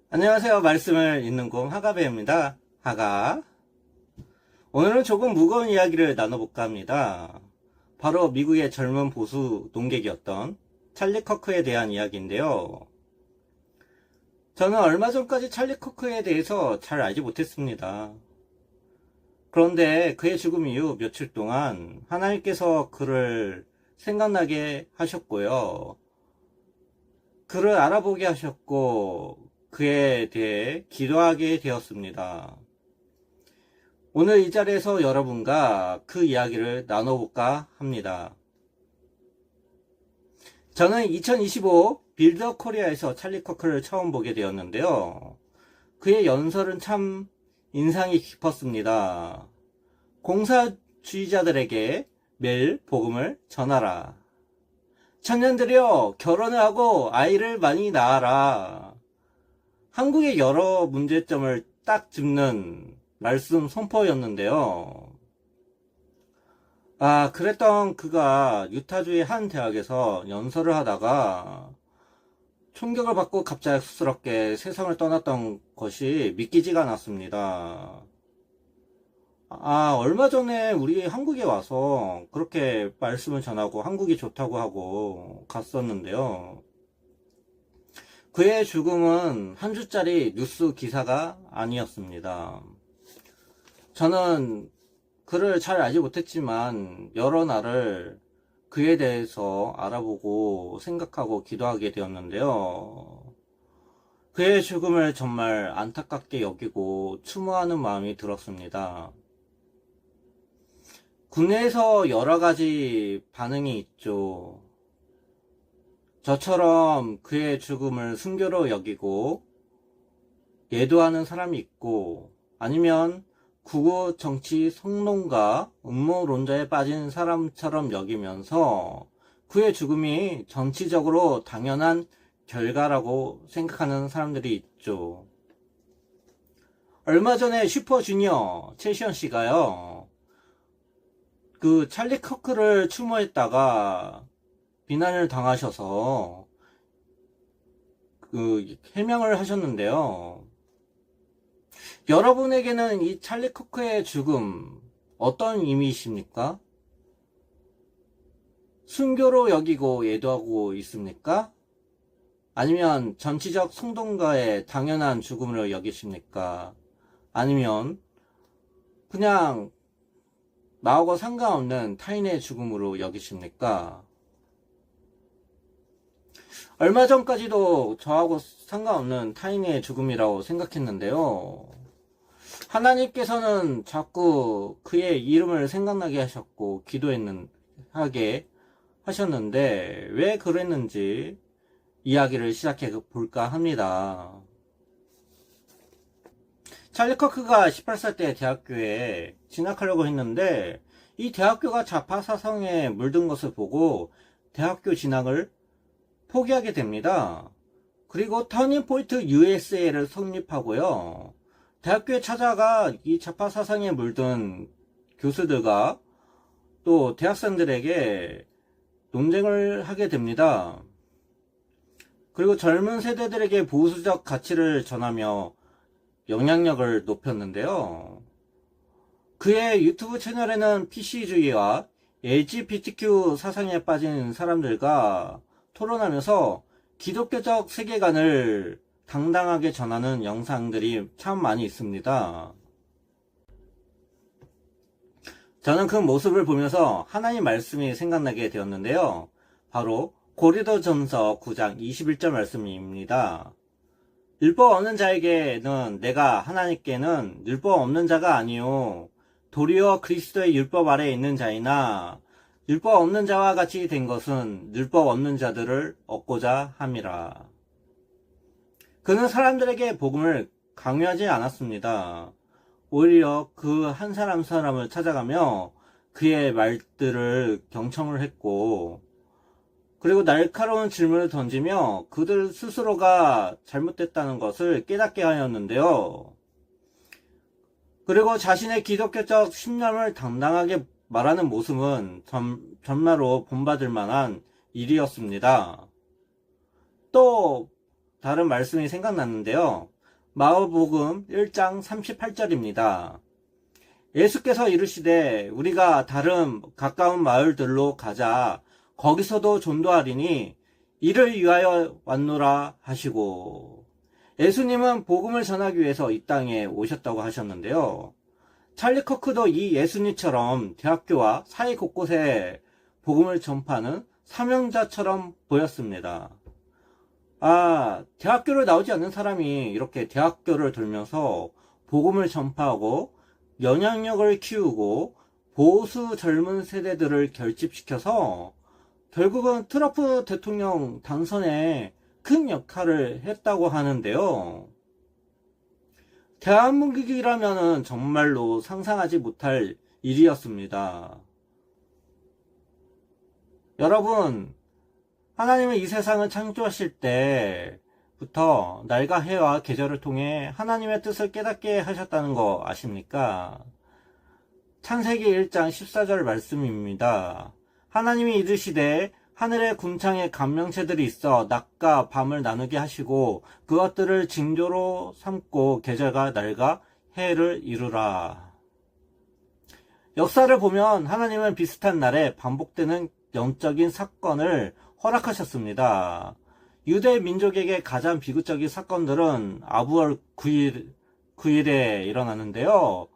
안녕하세요. 말씀을 읽는 공 하가배입니다. 하가. 오늘은 조금 무거운 이야기를 나눠볼까 합니다. 바로 미국의 젊은 보수 농객이었던 찰리 커크에 대한 이야기인데요. 저는 얼마 전까지 찰리 커크에 대해서 잘 알지 못했습니다. 그런데 그의 죽음 이후 며칠 동안 하나님께서 그를 생각나게 하셨고요. 그를 알아보게 하셨고 그에 대해 기도하게 되었습니다. 오늘 이 자리에서 여러분과 그 이야기를 나눠볼까 합니다. 저는 2025 빌더 코리아에서 찰리 커크를 처음 보게 되었는데요. 그의 연설은 참 인상이 깊었습니다. 공사주의자들에게 매일 복음을 전하라. 청년들이여, 결혼을 하고 아이를 많이 낳아라. 한국의 여러 문제점을 딱 짚는 말씀 선포였는데요. 그랬던 그가 유타주의 한 대학에서 연설을 하다가 총격을 받고 갑작스럽게 세상을 떠났던 것이 믿기지가 않았습니다. 얼마 전에 우리 한국에 와서 그렇게 말씀을 전하고 한국이 좋다고 하고 갔었는데요. 그의 죽음은 한 주짜리 뉴스 기사가 아니었습니다. 저는 그를 잘 알지 못했지만 여러 날을 그에 대해서 알아보고 생각하고 기도하게 되었는데요. 그의 죽음을 정말 안타깝게 여기고 추모하는 마음이 들었습니다. 국내에서 여러 가지 반응이 있죠. 저처럼 그의 죽음을 순교로 여기고 예도하는 사람이 있고, 아니면 구구 정치 성론가 음모론자에 빠진 사람처럼 여기면서 그의 죽음이 정치적으로 당연한 결과라고 생각하는 사람들이 있죠. 얼마 전에 슈퍼주니어 최시현 씨가요, 그 찰리 커크를 추모했다가 비난을 당하셔서 해명을 하셨는데요. 여러분에게는 이 찰리 커크의 죽음 어떤 의미이십니까? 순교로 여기고 예도하고 있습니까? 아니면 정치적 성동가의 당연한 죽음으로 여기십니까? 아니면 그냥 나하고 상관없는 타인의 죽음으로 여기십니까? 얼마 전까지도 저하고 상관없는 타인의 죽음이라고 생각했는데요. 하나님께서는 자꾸 그의 이름을 생각나게 하셨고 하게 하셨는데 왜 그랬는지 이야기를 시작해 볼까 합니다. 찰리 커크가 18살 때 대학교에 진학하려고 했는데 이 대학교가 좌파 사상에 물든 것을 보고 대학교 진학을 포기하게 됩니다. 그리고 터닝포인트 USA를 성립하고요. 대학교에 찾아가 이 좌파 사상에 물든 교수들과 또 대학생들에게 논쟁을 하게 됩니다. 그리고 젊은 세대들에게 보수적 가치를 전하며 영향력을 높였는데요. 그의 유튜브 채널에는 PC주의와 LGBTQ 사상에 빠진 사람들과 토론하면서 기독교적 세계관을 당당하게 전하는 영상들이 참 많이 있습니다. 저는 그 모습을 보면서 하나님 말씀이 생각나게 되었는데요. 바로 고린도전서 9장 21절 말씀입니다. 율법 없는 자에게는 내가 하나님께는 율법 없는 자가 아니요 도리어 그리스도의 율법 아래에 있는 자이나 율법 없는 자와 같이 된 것은 율법 없는 자들을 얻고자 함이라. 그는 사람들에게 복음을 강요하지 않았습니다. 오히려 그 한 사람을 찾아가며 그의 말들을 경청을 했고, 그리고 날카로운 질문을 던지며 그들 스스로가 잘못됐다는 것을 깨닫게 하였는데요. 그리고 자신의 기독교적 신념을 당당하게 말하는 모습은 정말로 본받을 만한 일이었습니다. 또 다른 말씀이 생각났는데요. 마가복음 1장 38절입니다. 예수께서 이르시되 우리가 다른 가까운 마을들로 가자. 거기서도 전도하리니 이를 위하여 왔노라 하시고, 예수님은 복음을 전하기 위해서 이 땅에 오셨다고 하셨는데요. 찰리 커크도 이 예수님처럼 대학교와 사회 곳곳에 복음을 전파하는 사명자처럼 보였습니다. 대학교를 나오지 않는 사람이 이렇게 대학교를 돌면서 복음을 전파하고 영향력을 키우고 보수 젊은 세대들을 결집시켜서 결국은 트럼프 대통령 당선에 큰 역할을 했다고 하는데요. 대한민국이라면 정말로 상상하지 못할 일이었습니다. 여러분, 하나님은 이 세상을 창조하실 때부터 날과 해와 계절을 통해 하나님의 뜻을 깨닫게 하셨다는 거 아십니까? 창세기 1장 14절 말씀입니다. 하나님이 이르시되 하늘에 궁창에 간명체들이 있어 낮과 밤을 나누게 하시고 그것들을 징조로 삼고 계절과 날과 해를 이루라. 역사를 보면 하나님은 비슷한 날에 반복되는 영적인 사건을 허락하셨습니다. 유대 민족에게 가장 비극적인 사건들은 아부월 9일에 일어나는데요.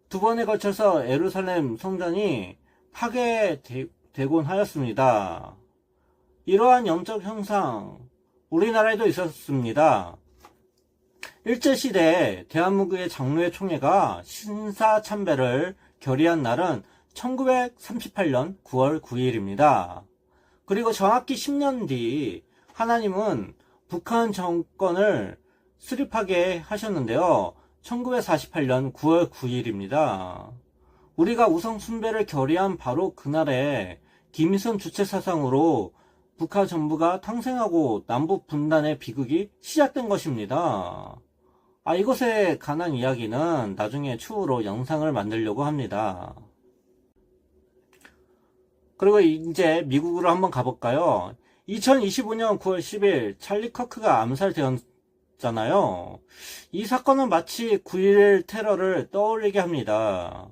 두 번에 걸쳐서 예루살렘 성전이 파괴되곤 하였습니다. 이러한 영적 형상, 우리나라에도 있었습니다. 일제시대에 대한민국의 장로회 총회가 신사참배를 결의한 날은 1938년 9월 9일입니다. 그리고 정확히 10년 뒤 하나님은 북한 정권을 수립하게 하셨는데요. 1948년 9월 9일입니다. 우리가 우상숭배를 결의한 바로 그날에 김일성 주체 사상으로 북한 정부가 탕생하고 남북 분단의 비극이 시작된 것입니다. 이것에 관한 이야기는 나중에 추후로 영상을 만들려고 합니다. 그리고 이제 미국으로 한번 가볼까요? 2025년 9월 10일 찰리 커크가 암살되었잖아요. 이 사건은 마치 9.11 테러를 떠올리게 합니다.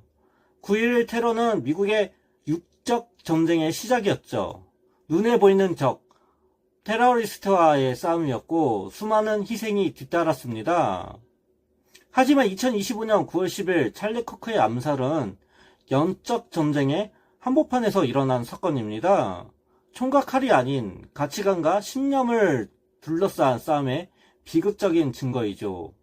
9.11 테러는 미국의 육적 전쟁의 시작이었죠. 눈에 보이는 적, 테러리스트와의 싸움이었고 수많은 희생이 뒤따랐습니다. 하지만 2025년 9월 10일 찰리 커크의 암살은 영적 전쟁의 한복판에서 일어난 사건입니다. 총과 칼이 아닌 가치관과 신념을 둘러싼 싸움의 비극적인 증거이죠.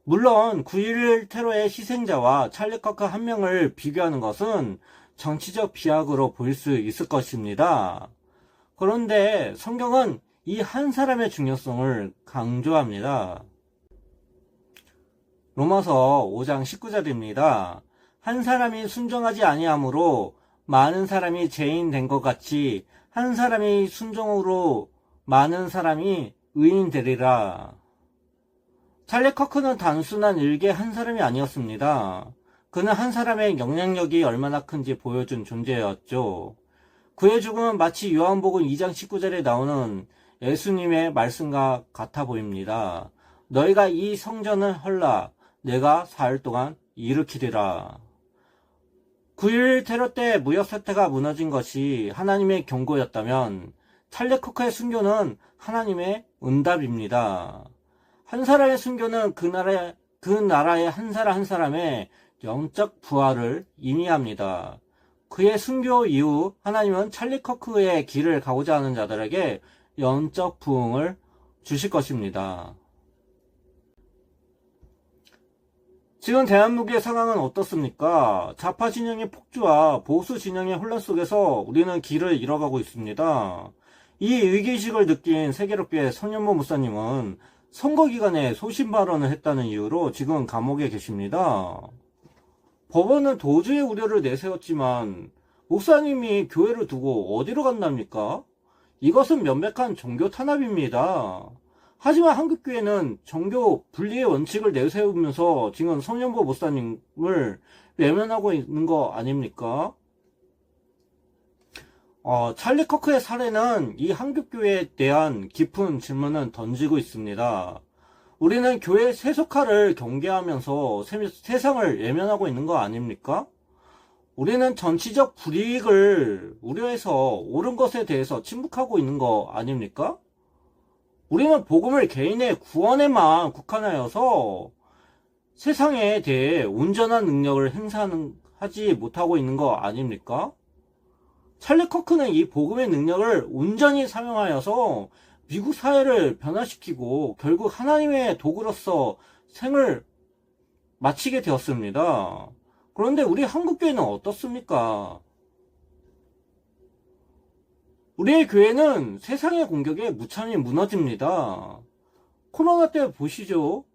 물론 9.11 테러의 희생자와 찰리 커크 한 명을 비교하는 것은 정치적 비약으로 보일 수 있을 것입니다. 그런데 성경은 이 한 사람의 중요성을 강조합니다. 로마서 5장 19절입니다. 한 사람이 순종하지 아니함으로 많은 사람이 죄인 된 것 같이 한 사람이 순종으로 많은 사람이 의인 되리라. 찰리 커크는 단순한 일개 한 사람이 아니었습니다. 그는 한 사람의 영향력이 얼마나 큰지 보여준 존재였죠. 그의 죽음은 마치 요한복음 2장 19절에 나오는 예수님의 말씀과 같아 보입니다. 너희가 이 성전을 헐라 내가 사흘 동안 일으키리라. 9.11 테러 때 무역 사태가 무너진 것이 하나님의 경고였다면 찰리 커크의 순교는 하나님의 응답입니다. 한 사람의 순교는 그 나라의 한 사람 한 사람의 영적 부활을 의미합니다. 그의 순교 이후 하나님은 찰리 커크의 길을 가고자 하는 자들에게 영적 부흥을 주실 것입니다. 지금 대한민국의 상황은 어떻습니까? 좌파 진영의 폭주와 보수 진영의 혼란 속에서 우리는 길을 잃어가고 있습니다. 이 위기의식을 느낀 세계롭게 성현모 목사님은 선거 기간에 소신 발언을 했다는 이유로 지금 감옥에 계십니다. 법원은 도주의 우려를 내세웠지만 목사님이 교회를 두고 어디로 간답니까? 이것은 명백한 종교 탄압입니다. 하지만 한국교회는 종교 분리의 원칙을 내세우면서 지금 성현보 목사님을 외면하고 있는 거 아닙니까? 찰리 커크의 사례는 이 한국교회에 대한 깊은 질문을 던지고 있습니다. 우리는 교회 세속화를 경계하면서 세상을 외면하고 있는 거 아닙니까? 우리는 정치적 불이익을 우려해서 옳은 것에 대해서 침묵하고 있는 거 아닙니까? 우리는 복음을 개인의 구원에만 국한하여서 세상에 대해 온전한 능력을 행사하지 못하고 있는 거 아닙니까? 찰리 커크는 이 복음의 능력을 온전히 사용하여서 미국 사회를 변화시키고 결국 하나님의 도구로서 생을 마치게 되었습니다. 그런데 우리 한국교회는 어떻습니까? 우리의 교회는 세상의 공격에 무참히 무너집니다. 코로나 때 보시죠.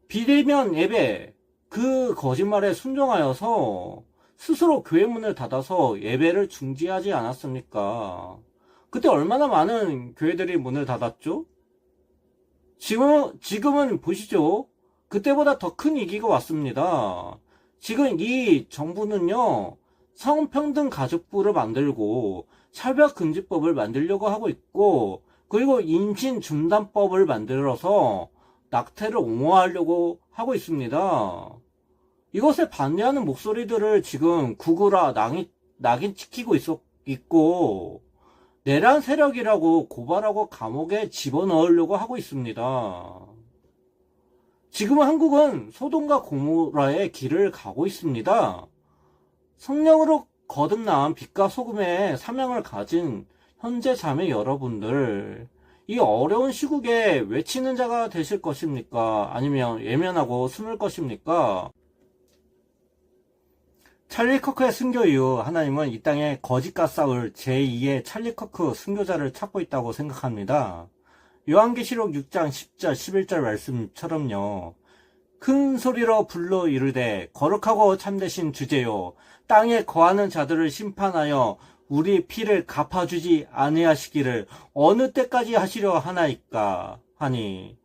비대면 예배, 그 거짓말에 순종하여서 스스로 교회 문을 닫아서 예배를 중지하지 않았습니까? 그때 얼마나 많은 교회들이 문을 닫았죠? 지금은 보시죠. 그때보다 더 큰 위기가 왔습니다. 지금 이 정부는요, 성평등 가족부를 만들고 차별금지법을 만들려고 하고 있고, 그리고 임신중단법을 만들어서 낙태를 옹호하려고 하고 있습니다. 이것에 반대하는 목소리들을 지금 구구라 낙인 찍히고 있고, 내란 세력이라고 고발하고 감옥에 집어넣으려고 하고 있습니다. 지금 한국은 소돔과 고모라의 길을 가고 있습니다. 성령으로 거듭난 빛과 소금의 사명을 가진 현재 자매 여러분들, 이 어려운 시국에 외치는 자가 되실 것입니까? 아니면 외면하고 숨을 것입니까? 찰리 커크의 순교 이후 하나님은 이 땅에 거짓과 싸울 제2의 찰리 커크 순교자를 찾고 있다고 생각합니다. 요한계시록 6장 10절 11절 말씀처럼요. 큰 소리로 불러 이르되 거룩하고 참되신 주제요 땅에 거하는 자들을 심판하여 우리 피를 갚아주지 아니하시기를 어느 때까지 하시려 하나이까 하니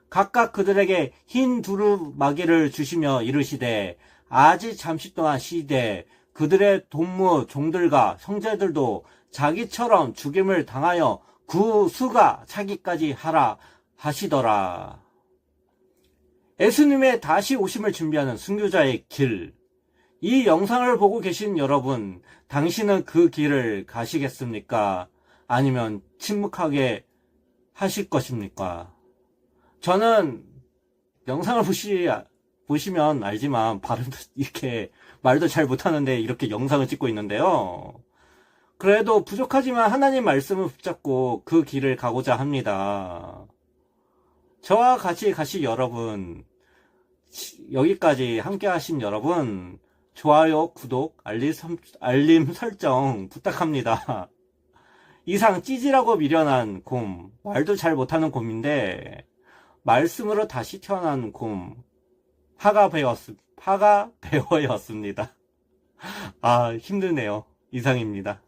각각 그들에게 흰 두루마기를 주시며 이르시되 아직 잠시 동안 쉬되 그들의 동무 종들과 형제들도 자기처럼 죽임을 당하여 그 수가 차기까지 하라 하시더라. 예수님의 다시 오심을 준비하는 순교자의 길. 이 영상을 보고 계신 여러분, 당신은 그 길을 가시겠습니까? 아니면 침묵하게 하실 것입니까? 저는 영상을 보시면 알지만 발음도 이렇게 말도 잘 못하는데 이렇게 영상을 찍고 있는데요. 그래도 부족하지만 하나님 말씀을 붙잡고 그 길을 가고자 합니다. 저와 같이 가실 여러분, 여기까지 함께 하신 여러분, 좋아요, 구독, 알림 설정 부탁합니다. 이상 찌질하고 미련한 곰, 말도 잘 못하는 곰인데 말씀으로 다시 태어난 곰, 파가 배어였습니다. 아, 힘드네요. 이상입니다.